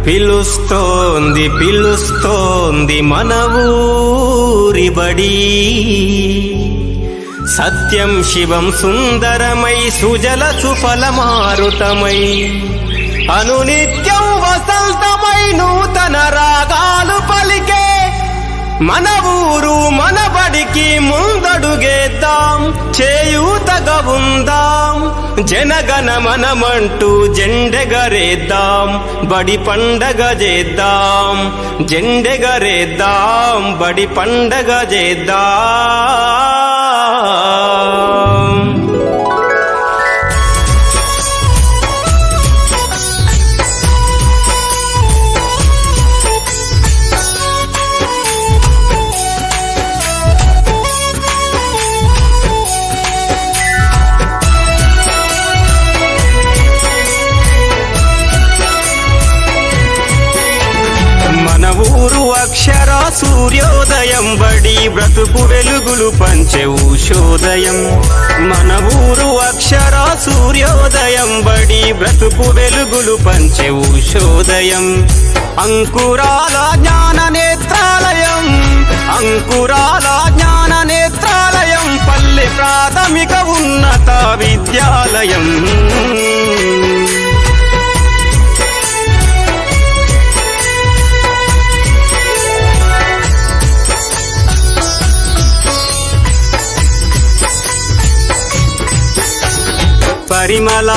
పిలుస్తోంది పిలుస్తోంది మన ఊరి బడి. సత్యం శివం సుందరమై సుజల సుఫలమారుతమై అనునిత్యం వసంతమై నూతన రాగాలు పలికే మన ఊరు మన బడికి ముందడుగేద్దాం, చేయూతగా ఉందాం. జనగణ మనమంటూ జెండెగరేద్దాం, బడి పండగ చేద్దాం. జెండెగరేద్దాం, బడి పండగ చేద్దాం. ఊరు అక్షర సూర్యోదయం, బడి బ్రతుకు వెలుగులు పంచే ఉషోదయం. మన ఊరు అక్షర సూర్యోదయం, బడి బ్రతుకు వెలుగులు పంచే ఉషోదయం. అంకురాల జ్ఞాన నేత్రాలయం, అంకురాల జ్ఞాన నేత్రాలయం, పల్లె ప్రాథమిక ఉన్నత విద్యాలయం. పరిమళ